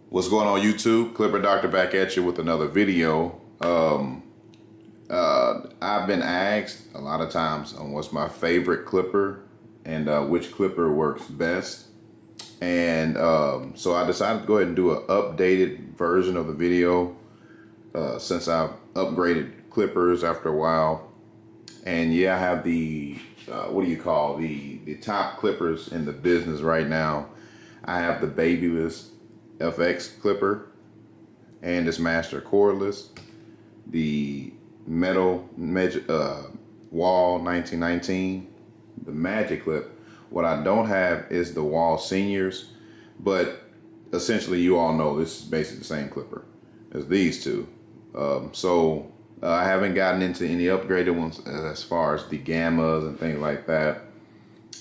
What's going on YouTube? Clipper Doctor back at you with another video. I've been asked a lot of times on what's my favorite clipper and which clipper works best. And so I decided to go ahead and do an updated version of the video since I've upgraded clippers after a while. And yeah, I have the, the top clippers in the business right now. I have the Babyless FX clipper, Andis Master cordless, the metal wall 1919, the Magiclip. What I don't have is the wall seniors, but essentially you all know this is basically the same clipper as these two. I haven't gotten into any upgraded ones as far as the gammas and things like that.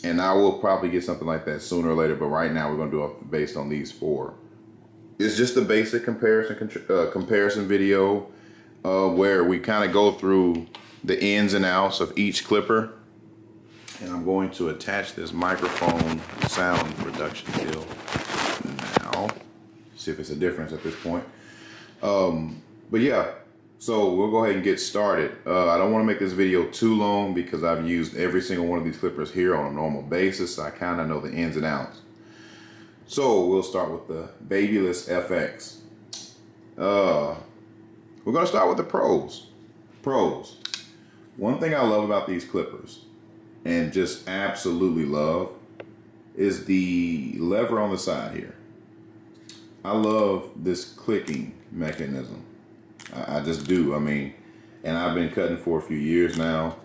And I will probably get something like that sooner or later, but right now we're going to do it based on these four. It's just a basic comparison video where we kind of go through the ins and outs of each clipper. And I'm going to attach this microphone sound reduction deal now. See if it's a difference at this point. But yeah, so we'll go ahead and get started. I don't want to make this video too long because I've used every single one of these clippers here on a normal basis. So I kind of know the ins and outs. So we'll start with the Babyless FX. We're going to start with the pros. One thing I love about these clippers, and just absolutely love, is the lever on the side here. I love this clicking mechanism. I just do. I mean, and I've been cutting for a few years now.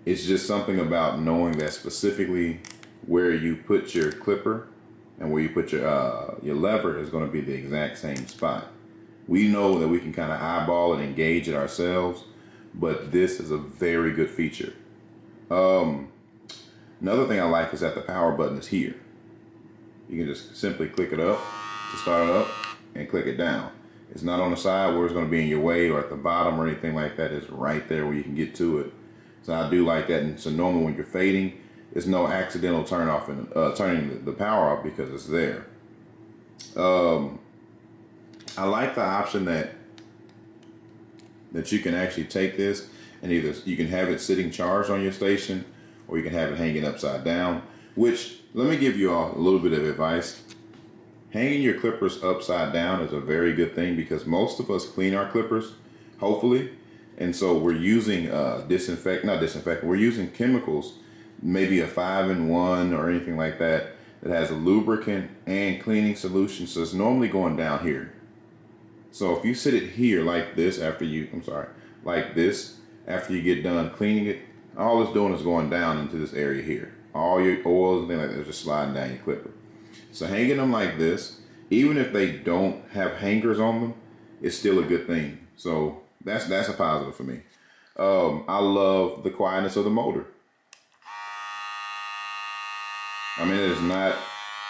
It's just something about knowing that specifically where you put your clipper and where you put your lever is going to be the exact same spot. We know that we can kind of eyeball it and gauge it ourselves, but this is a very good feature. Another thing I like is that the power button is here. You can just simply click it up to start it up and click it down. It's not on the side where it's going to be in your way or at the bottom or anything like that. It's right there where you can get to it. So I do like that. And so normally when you're fading, it's no accidental turn off and turning the power off because it's there. I like the option that you can actually take this and either you can have it sitting charged on your station or you can have it hanging upside down, which let me give you all a little bit of advice. Hanging your clippers upside down is a very good thing because most of us clean our clippers, hopefully. And so we're using we're using chemicals, maybe a 5-in-1 or anything like that, that has a lubricant and cleaning solution. So it's normally going down here. So if you sit it here like this after you get done cleaning it, all it's doing is going down into this area here. All your oils and things like that are just sliding down your clipper. So hanging them like this, even if they don't have hangers on them, it's still a good thing. So that's a positive for me. I love the quietness of the motor. I mean, it is not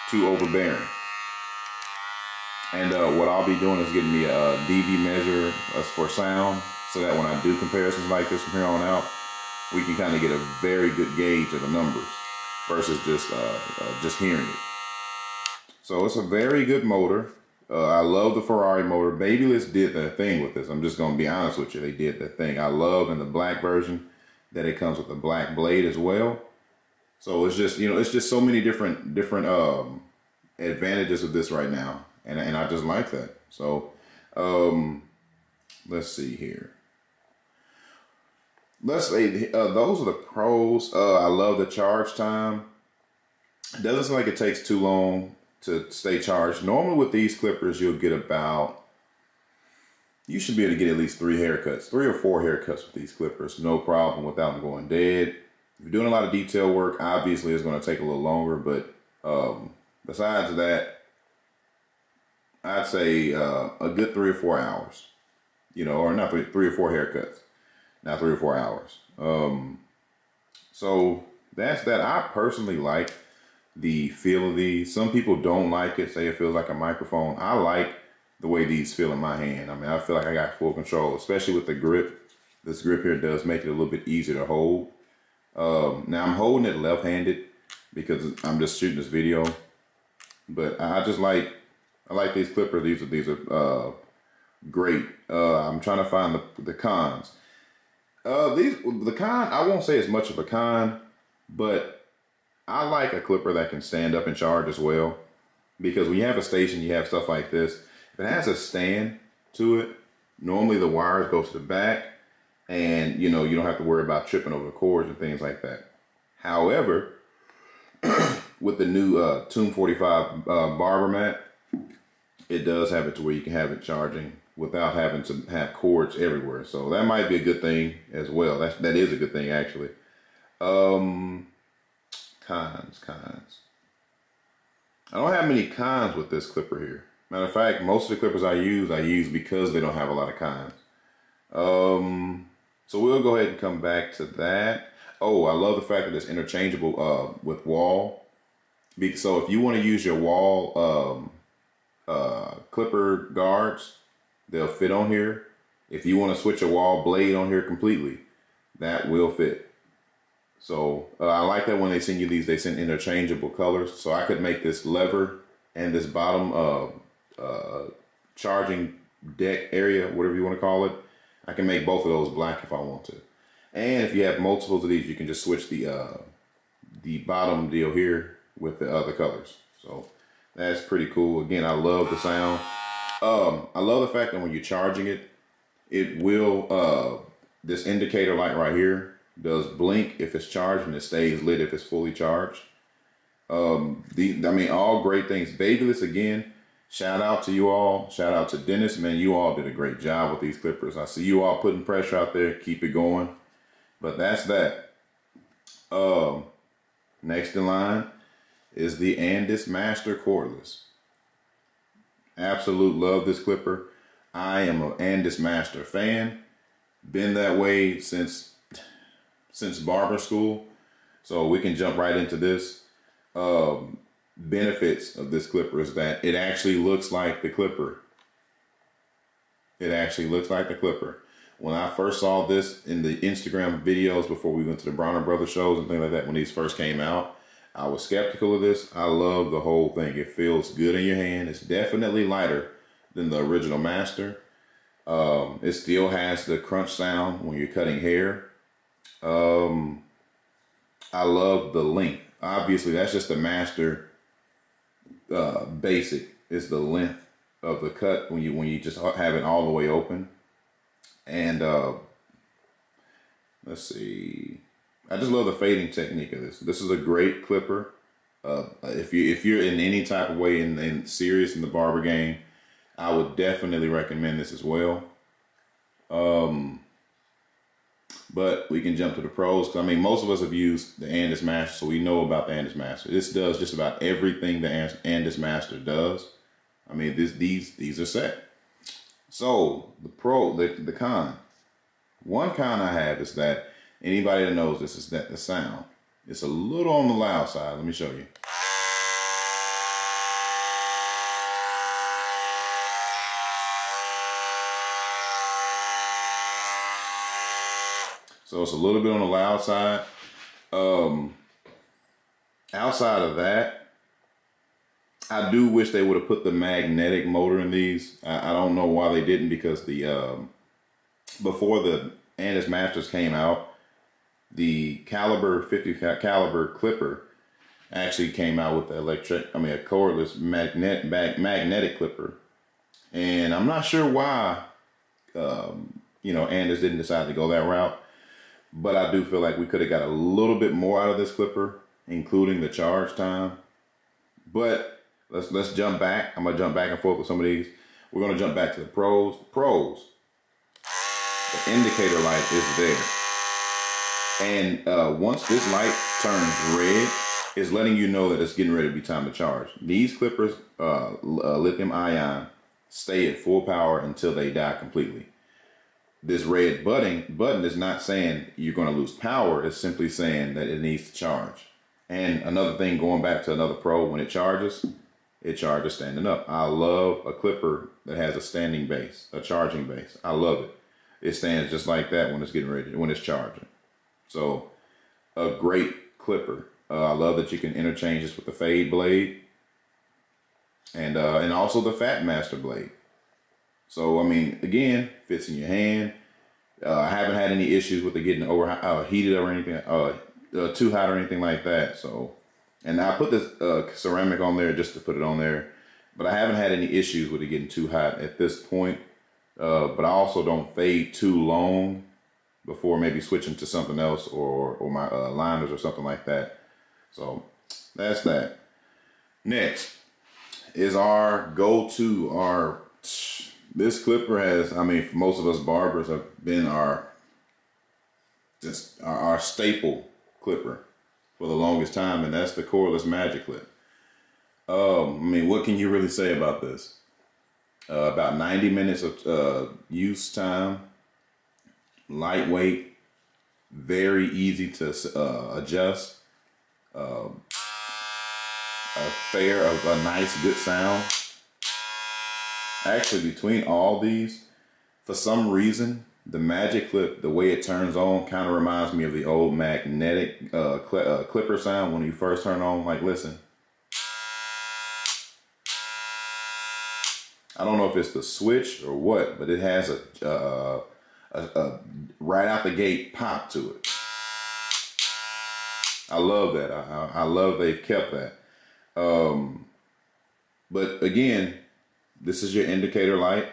too overbearing. And what I'll be doing is getting me a dB measure for sound so that when I do comparisons like this from here on out, we can kind of get a very good gauge of the numbers versus just hearing it. So it's a very good motor. I love the Ferrari motor. Babyless did their thing with this. I'm just going to be honest with you. They did their thing. I love in the black version that it comes with a black blade as well. So it's just, it's just so many different advantages of this right now. And I just like that. So let's see here. Let's say those are the pros. I love the charge time. It doesn't seem like it takes too long to stay charged. Normally with these clippers, you should be able to get at least 3 or 4 haircuts with these clippers. No problem without them going dead. If you're doing a lot of detail work, obviously it's going to take a little longer, but besides that, I'd say a good 3 or 4 hours, or not 3 or 4 haircuts, not 3 or 4 hours. So that's that. I personally like the feel of these. Some people don't like it, say it feels like a microphone. I like the way these feel in my hand. I mean, I feel like I got full control, especially with the grip. This grip here does make it a little bit easier to hold. Now I'm holding it left-handed because I'm just shooting this video, but I just like I like these clippers. These are great. I'm trying to find the cons. The con, I won't say it's much of a con, but I like a clipper that can stand up and charge as well. Because when you have a station, you have stuff like this. If it has a stand to it, normally the wires go to the back, and you don't have to worry about tripping over the cords and things like that. However, with the new Tomb 45 barber mat, it does have it to where you can have it charging without having to have cords everywhere. So that might be a good thing as well. That is a good thing actually. Cons. I don't have many cons with this clipper here. Matter of fact, most of the clippers I use because they don't have a lot of cons. So we'll go ahead and come back to that. Oh, I love the fact that it's interchangeable with wall. So if you want to use your wall clipper guards, they'll fit on here. If you want to switch a wall blade on here completely, that will fit. So I like that when they send you these, they send interchangeable colors. So I could make this lever and this bottom charging deck area, whatever you want to call it, I can make both of those black if I want to. And if you have multiples of these, you can just switch the bottom deal here with the other colors. So that's pretty cool. Again, I love the sound. I love the fact that when you're charging it, it will, this indicator light right here does blink if it's charged, and it stays lit if it's fully charged. I mean, all great things. Babyless, again, shout out to you all. Shout out to Dennis, man. You all did a great job with these clippers. I see you all putting pressure out there. Keep it going. But that's that. Next in line is the Andis Master cordless. Absolute love this clipper. I am an Andis Master fan. Been that way since barber school. So we can jump right into this. Benefits of this clipper is that it actually looks like the clipper. It actually looks like the clipper. When I first saw this in the Instagram videos before we went to the Bronner Brothers shows and things like that, when these first came out, I was skeptical of this. I love the whole thing. It feels good in your hand. It's definitely lighter than the original Master. It still has the crunch sound when you're cutting hair. I love the length. Obviously, that's just the Master basic. It's the length of the cut when you just have it all the way open. And let's see. I just love the fading technique of this. This is a great clipper. If you're in any type of way in serious in the barber game, I would definitely recommend this as well. But we can jump to the pros, because I mean, most of us have used the Andis Master, so we know about the Andis Master. This does just about everything the Andis Master does. I mean, these are set. So the con. One con I have is that anybody that knows this is that the sound, it's a little on the loud side. Let me show you. So it's a little bit on the loud side. Outside of that, I do wish they would have put the magnetic motor in these. I don't know why they didn't, because the before the Andis Masters came out, the caliber 50 caliber clipper actually came out with the a cordless magnetic clipper, and I'm not sure why Andis didn't decide to go that route. But I do feel like we could have got a little bit more out of this clipper, including the charge time. But let's jump back. I'm gonna jump back and forth with some of these. We're gonna jump back to the pros. Pros. The indicator light is there, and once this light turns red, it's letting you know that it's getting ready to be time to charge. These clippers, lithium ion, stay at full power until they die completely. This red button is not saying you're going to lose power. It's simply saying that it needs to charge. And another thing, going back to another pro, when it charges standing up. I love a clipper that has a standing base, a charging base. I love it. It stands just like that when it's getting ready, when it's charging. So a great clipper. I love that you can interchange this with the fade blade. and also the Fat Master blade. So I mean, again, fits in your hand. I haven't had any issues with it getting heated or anything, too hot or anything like that. So, and I put this ceramic on there just to put it on there, but I haven't had any issues with it getting too hot at this point. But I also don't fade too long before maybe switching to something else or my liners or something like that. So that's that. Next is our go-to. This clipper has, I mean, for most of us barbers, have been our staple clipper for the longest time, and that's the Cordless Magiclip. I mean, what can you really say about this? About 90 minutes of use time, lightweight, very easy to adjust, a nice, good sound. Actually, between all these, for some reason, the Magiclip, the way it turns on, kind of reminds me of the old magnetic clipper sound when you first turn on. Like, listen. I don't know if it's the switch or what, but it has a right out the gate pop to it. I love that. I love they've kept that. But again, this is your indicator light,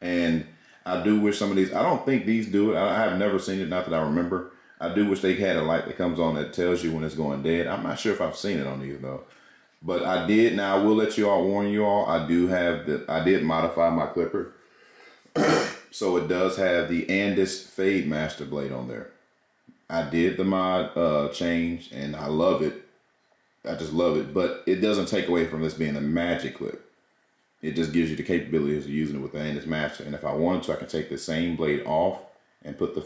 and I do wish some of these, I don't think these do it. I have never seen it, not that I remember. I do wish they had a light that comes on that tells you when it's going dead. I'm not sure if I've seen it on these though. But I did. Now I will let you all, warn you all, I did modify my clipper. So it does have the Andis Fade Master blade on there. I did the mod change, and I love it. I just love it. But it doesn't take away from this being a Magiclip. It just gives you the capabilities of using it with the Andis Master. And if I wanted to, I can take the same blade off and put the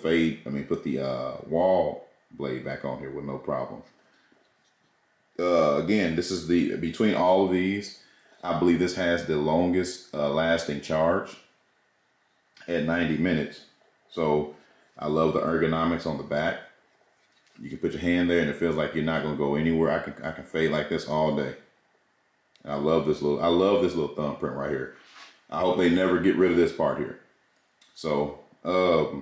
wall blade back on here with no problem. Again, this is between all of these, I believe this has the longest lasting charge at 90 minutes. So I love the ergonomics on the back. You can put your hand there and it feels like you're not going to go anywhere. I can fade like this all day. I love this little thumbprint right here. I hope they never get rid of this part here. So, I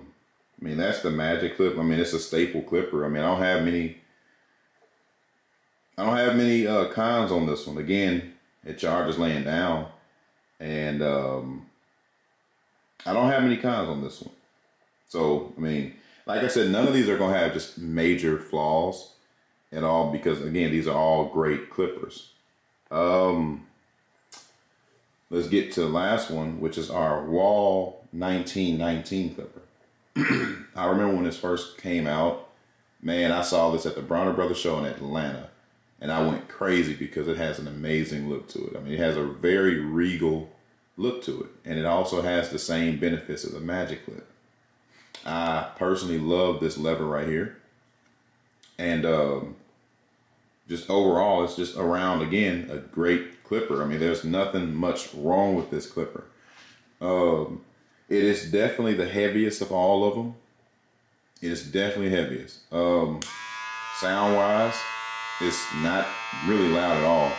mean, that's the Magiclip. I mean, it's a staple clipper. I mean, I don't have many cons on this one. Again, it charges laying down, and I don't have many cons on this one. So, I mean, like I said, none of these are going to have just major flaws at all, because again, these are all great clippers. Let's get to the last one, which is our Wall 1919 clipper. I remember when this first came out, man, I saw this at the Bronner Brothers show in Atlanta, and I went crazy because it has an amazing look to it. I mean, it has a very regal look to it, and it also has the same benefits of the Magiclip. I personally love this lever right here, and just overall, it's just around, again, a great clipper. I mean, there's nothing much wrong with this clipper. It is definitely the heaviest of all of them. It is definitely heaviest. Sound-wise, it's not really loud at all.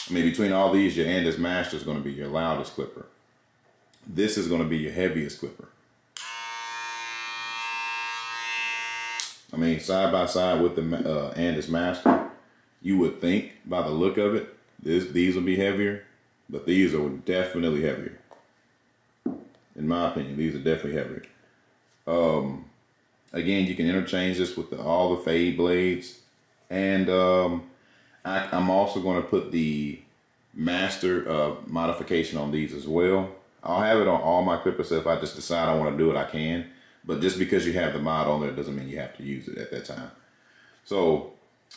I mean, between all these, your Andis Master is going to be your loudest clipper. This is going to be your heaviest clipper. I mean, side by side with the Andis Master, you would think by the look of it, these will be heavier, but these are definitely heavier. In my opinion, these are definitely heavier. Again, you can interchange this with all the fade blades, and I'm also going to put the Master modification on these as well. I'll have it on all my clippers, so if I just decide I want to do it, I can. But just because you have the mod on there doesn't mean you have to use it at that time. So,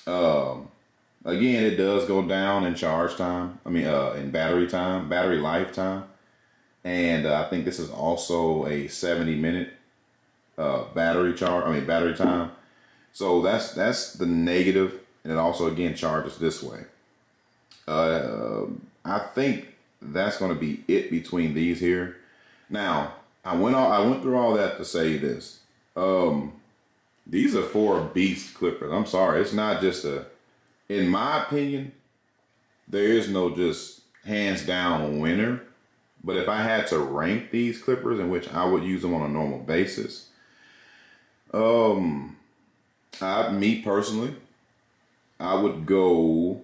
again, it does go down in charge time. I mean, in battery lifetime. And I think this is also a 70-minute battery time. So that's the negative, and it also again charges this way. I think that's going to be it between these here. Now, I went through all that to say this. These are 4 beast clippers. I'm sorry, it's not just in my opinion, there is no just hands down winner. But if I had to rank these clippers in which I would use them on a normal basis, me personally, I would go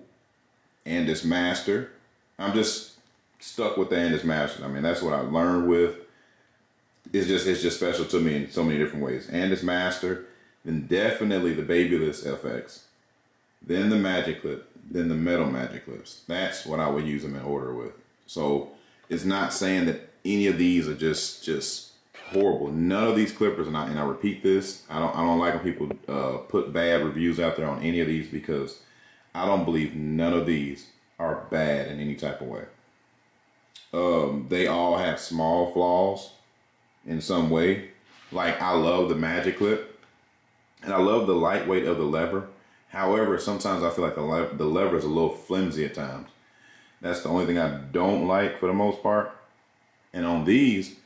Andis Master. I'm just stuck with the Andis Master. I mean, that's what I learned with. It's just special to me in so many different ways. Andis Master, then definitely the Babyless FX, then the Magiclip, then the metal Magiclips. That's what I would use them in order with. So it's not saying that any of these are just horrible. None of these clippers, and I repeat this, I don't like when people put bad reviews out there on any of these, because I don't believe none of these are bad in any type of way. They all have small flaws in some way. Like, I love the Magiclip, and I love the lightweight of the lever. However, sometimes I feel like the lever is a little flimsy at times. That's the only thing I don't like for the most part. And on these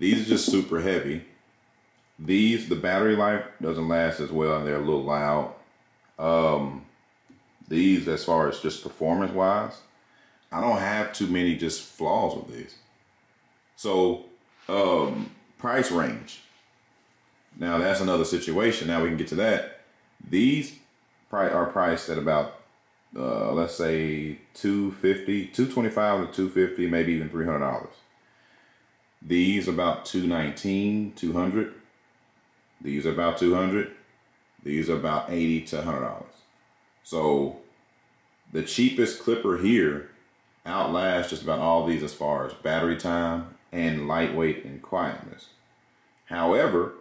are just super heavy. The battery life doesn't last as well, and they're a little loud. These, as far as just performance wise, I don't have too many just flaws with these. So, price range. Now that's another situation. Now we can get to that. These are priced at about, let's say $225 to $250, maybe even $300. These about $219, $200. These are about $200. These are about $80 to $100. So the cheapest clipper here outlasts just about all these as far as battery time and lightweight and quietness. However,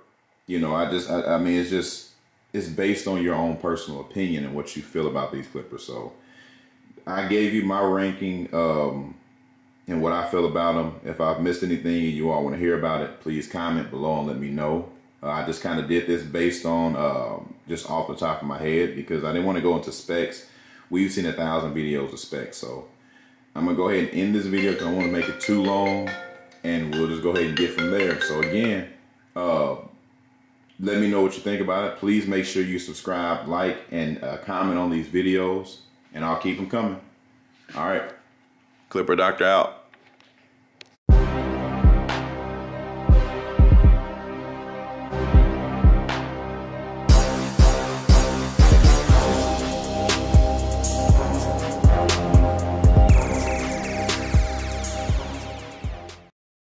you know, I mean, it's based on your own personal opinion and what you feel about these clippers. So I gave you my ranking and what I feel about them. If I've missed anything and you all want to hear about it, please comment below and let me know. I just kind of did this based on just off the top of my head, because I didn't want to go into specs. We've seen 1,000 videos of specs, so I'm gonna go ahead and end this video because I don't want to make it too long, and we'll just go ahead and get from there. So again, let me know what you think about it. Please make sure you subscribe, like, and comment on these videos, and I'll keep them coming. All right, Clipper Doctor out.